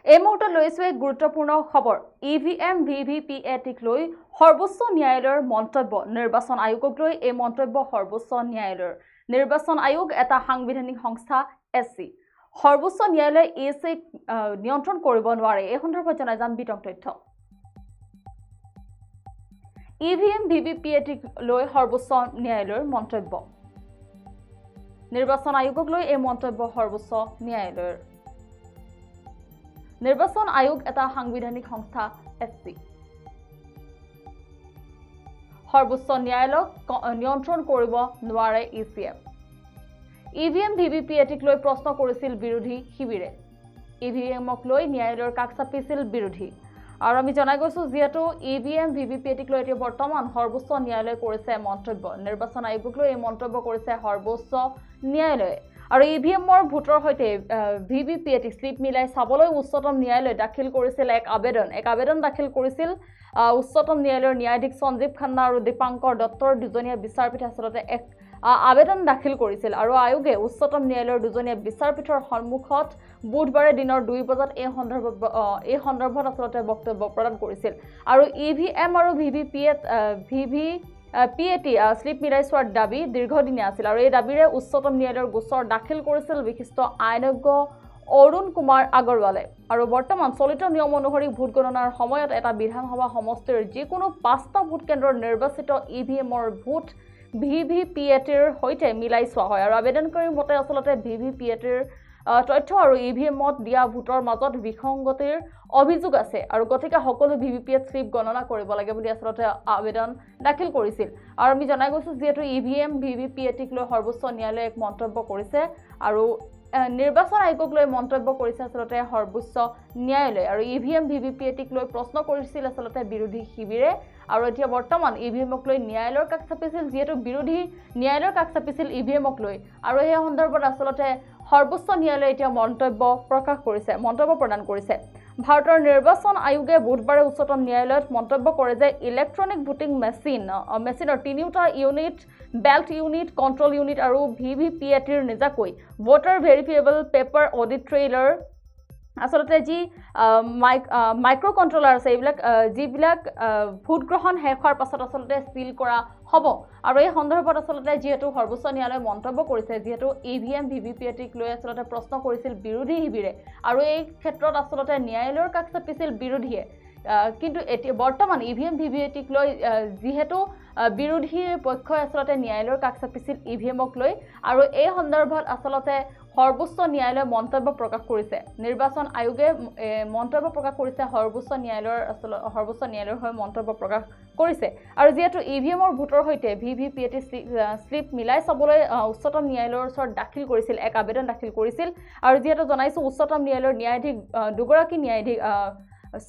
এই মুহূৰ্তত লৈছো এক গুৰুত্বপূৰ্ণ খবৰ ইভিএম ভিভিপিএটিক লৈ সৰ্বোচ্চ ন্যায়ালয়ৰ মন্তব্য নিৰ্বাচন আয়োগক লৈ এই মন্তব্য সৰ্বোচ্চ ন্যায়ালয়ৰ নিৰ্বাচন আয়োগ এটা সাংবিধানিক সংস্থা এসসি সৰ্বোচ্চ ন্যায়ালয়ে এসসি নিয়ন্ত্ৰণ কৰিব নোৱাৰে এই সন্দৰ্ভত জনাই যাম বিতং তথ্য ইভিএম ভিভিপিএটিক লৈ সৰ্বোচ্চ ন্যায়ালয়ৰ মন্তব্য নিৰ্বাচন আয়োগক লৈ এই মন্তব্য সৰ্বোচ্চ ন্যায়ালয়ৰ নিৰ্বাচন আয়োগ এটা সাংবিধানিক সংস্থা এসসি সৰ্বোচ্চ ন্যায়ালয়ক নিয়ন্ত্ৰণ কৰিব নোৱাৰে ইসিএম ইভিএম ভিভিপিএটিক লৈ প্ৰশ্ন কৰিছিল বিৰোধী শিবিৰে ইভিএমক লৈ ন্যায়ালয়ৰ কাষ চাপিছিল বিৰোধী আৰু আমি জনাই গৈছো যেটো ইভিএম ভিভিপিএটিক লৈ এতিয়া বৰ্তমান সৰ্বোচ্চ ন্যায়ালয়ে কৰিছে মন্তব্য নিৰ্বাচন আয়োগক লৈ এই মন্তব্য কৰিছে সৰ্বোচ্চ ন্যায়ালয়ে আৰু ইভিএমৰ ভোটৰ হৈতে ভিভিপিএটিক স্লিপ মিলাই চাবলৈ উচ্চতম ন্যায়ালয় দাখিল কৰিছিল এক আবেদন দাখিল কৰিছিল উচ্চতম ন্যায়ালয়ৰ ন্যায়াধীশ সঞ্জীৱ খান্না আৰু দীপাংকৰ দত্তৰ দুজনীয়া বিচাৰপীঠে আসলতে এক আবেদন দাখিল কৰিছিল আৰু আয়োগে উচ্চতম ন্যায়ালয়ৰ দুজনীয়া বিচাৰপীঠৰ সন্মুখত বুধবাৰে দিনৰ 2 বজাত এই সন্দৰ্ভত আসলতে বক্তব্য প্ৰদান কৰিছিল আৰু ইভিএম আৰু ভিভিপিএটি স্লিপ মিলাই চোৱাৰ দাবী দীৰ্ঘদিনীয়া আছিল আৰু এই দাবীৰে উচ্চতম ন্যায়ালয়ৰ গোচৰ দাখিল কৰিছিল বিশিষ্ট আইনজ্ঞ অৰুণ কুমাৰ আগৰৱালে আৰু বৰ্তমান চলিত নিয়ম অনুসৰি ভোট গণনাৰ সময়ত এটা বিধানসভা সমষ্টিৰ যিকোনো 5টা ভোট কেন্দ্ৰৰ নিৰ্বাচিত ইভিএমৰ ভোট ভিভিপিএটিৰ হৈতে মিলাই চোৱা হয় আৰু আবেদনকাৰীৰ মতে আসলতে ভিভিপিএটিৰ তথ্য আৰু ইভিএমত দিয়া ভোটৰ মাজত বিসংগতিৰ অভিযোগ আছে আৰু গতিকে সকলো ভিভিপিএট স্লিপ গণনা কৰিব লাগে বুলি আসলতে আবেদন দাখিল কৰিছিল আৰু আমি জনাই গৈছো যেটো ইভিএম ভিভিপিএটিক লৈ সৰ্বোচ্চ ন্যায়ালয়ে এক মন্তব্য কৰিছে আৰু নিৰ্বাচন আয়োগক লৈ মন্তব্য কৰিছে আসলতে সৰ্বোচ্চ ন্যায়ালয় আৰু ইভিএম ভিভিপিএটিক লৈ প্ৰশ্ন কৰিছিল আসলতে বিৰোধী শিবিৰে আৰু এতিয়া বৰ্তমান ইভিএমক লৈ ন্যায়ালয়ৰ কাষ চাপিছিল যেটো বিৰোধী ন্যায়ালয়ৰ কাষ চাপিছিল ইভিএমক লৈ আৰু এই সন্দৰ্ভত আসলতে সৰ্বোচ্চ ন্যায়ালয়ে এতিয়া মন্তব্য প্ৰদান কৰিছে ভাৰতৰ নিৰ্বাচন আয়োগে বুধবাৰে উচ্চতম ন্যায়ালয়ত মন্তব্য কৰে যে ইলেক্ট্ৰনিক ভোটিং মেচিনৰ 3টা unit belt unit control unit আৰু ভিভিপিএটিৰ নিজাকৈ voter verifiable paper audit trailer আসলতে যি মাইক্ৰো কন্ট্ৰোলাৰ আছে যিবিলাক ভোট গ্ৰহণ শেষ হোৱাৰ পাছত আসলতে সিল কৰা হ'ব আৰু এই সন্দৰ্ভত আসলতে যেহেতু সৰ্বোচ্চ ন্যায়ালয়ে মন্তব্য কৰিছে যেহেতু ইভিএম ভিভিপিএটিক লৈ আসলতে প্ৰশ্ন কৰিছিল বিৰোধী শিবিৰে আৰু এই ক্ষেত্ৰত আসলতে ন্যায়ালয়ৰ কাষ চাপিছিল বিৰোধীয়ে কিন্তু এতিয়া বৰ্তমান ইভিএম ভিভিপিএটিক লৈ যেহেতু বিৰোধী পক্ষই আসলতে ন্যায়ালয়ৰ কাষ চাপিছিল ইভিএমক লৈ আৰু এই সন্দৰ্ভত আসলতে সৰ্বোচ্চ ন্যায়ালয়ে মন্তব্য প্ৰকাশ কৰিছে নিৰ্বাচন আয়োগে মন্তব্য প্ৰকাশ কৰিছে সৰ্বোচ্চ ন্যায়ালয়ৰ হৈ মন্তব্য প্ৰকাশ কৰিছে আৰু যেহেতু ইভিএমৰ ভোটৰ হৈতে ভিভিপিএটি স্লিপ মিলাই চাবলৈ উচ্চতম ন্যায়ালয়ৰ ওচৰত দাখিল কৰিছিল এক আবেদন দাখিল কৰিছিল আৰু যেহেতু জনাইছো উচ্চতম ন্যায়ালয়ৰ ন্যায়াধীশ দুগৰাকী ন্যায়াধীশ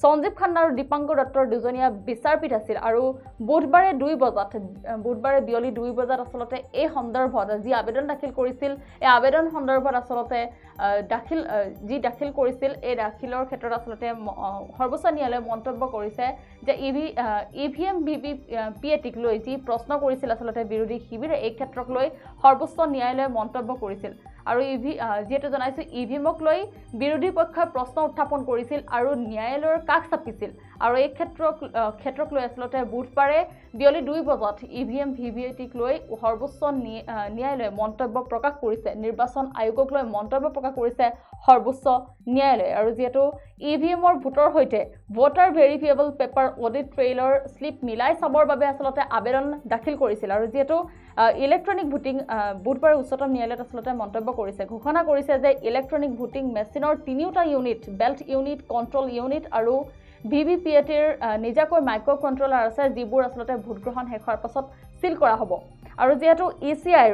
সঞ্জীৱ খান্না আৰু দীপাংকৰ দত্তৰ দুজনীয়া বিচাৰপীঠ আছিল আৰু বুধবাৰে বিয়লি 2 বজাত আসলতে এই সন্দৰ্ভত যি আবেদন দাখিল কৰিছিল এই আবেদন সন্দৰ্ভত আসলতে দাখিল কৰিছিল এই দাখিলৰ ক্ষেত্ৰত আসলতে সৰ্বোচ্চ ন্যায়ালয়ে মন্তব্য কৰিছে যে ইভিএম ভিভিপিএটিক লৈ যি প্ৰশ্ন কৰিছিল আসলতে বিৰোধী শিবিৰে এই ক্ষেত্ৰক লৈ সৰ্বোচ্চ ন্যায়ালয়ে মন্তব্য কৰিছিল আৰু যেটো জনাইছো ইভিএমক লৈ বিৰোধী পক্ষই প্ৰশ্ন উত্থাপন কৰিছিল আৰু ন্যায়ালয়ৰ কাষ চাপিছিল আৰু এই ক্ষেত্ৰক লৈ আসলতে বুধবাৰে বিয়লি 2 বজাত ইভিএম ভিভিপিএটিক লৈ সৰ্বোচ্চ ন্যায়ালয়ে মন্তব্য প্ৰকাশ কৰিছে নিৰ্বাচন আয়োগক লৈ মন্তব্য প্ৰকাশ কৰিছে সৰ্বোচ্চ ন্যায়ালয়ে আৰু যেটো ইভিএমৰ ভোটৰ হৈতে voter verifiable paper audit trailer slip মিলাই চাবৰ বাবে আসলতে আবেদন দাখিল কৰিছিল আৰু যেটো ইলেক্ট্ৰনিক ভোটিং বুধবাৰে উচ্চতম ন্যায়ালয়ত আসলতে মন্তব্য কৰিছে ঘোষণা কৰিছে যে ইলেক্ট্ৰনিক ভোটিং মেচিনৰ 3টা unit belt unit control unit আৰু ভিভিপিএটিৰ নিজাকৈ মাইক্ৰো কন্ট্ৰোলাৰ আছে যিবোৰ আসলতে ভোট গ্ৰহণ শেষ হোৱাৰ পাছত সিল কৰা হ'ব আৰু যেহেতু ইসিআইৰ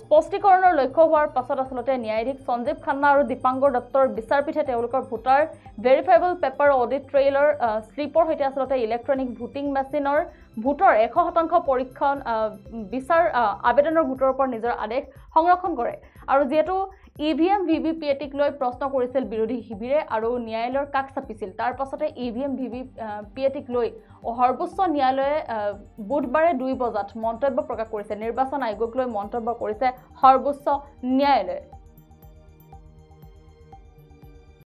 স্পষ্টীকৰণৰ লক্ষ্য হোৱাৰ পাছত আসলতে ন্যায়াধীশ সঞ্জীৱ খান্না আৰু দীপাংকৰ দত্তৰ বিচাৰপীঠে তেওঁলোকৰ voter verifiable paper audit trailer স্লিপৰ হৈতে আসলতে ইলেক্ট্ৰনিক ভোটিং মেচিনৰ ভোটৰ 100% পৰীক্ষণ বিচাৰ আবেদনৰ ভোটৰ ওপৰত নিজৰ আদেশ সংৰক্ষণ কৰে আৰু যেহেতু ইভিএম ভিভিপিএটিক লৈ প্ৰশ্ন কৰিছিল বিৰোধী শিবিৰে আৰু ন্যায়ালয়ৰ কাষ চাপিছিল তাৰ পাছতে ইভিএম ভিভিপিএটিক লৈ সৰ্বোচ্চ ন্যায়ালয়ে বুধবাৰে 2 বজাত মন্তব্য প্ৰকাশ কৰিছে নিৰ্বাচন আয়োগক লৈ মন্তব্য কৰিছে সৰ্বোচ্চ ন্যায়ালয়ে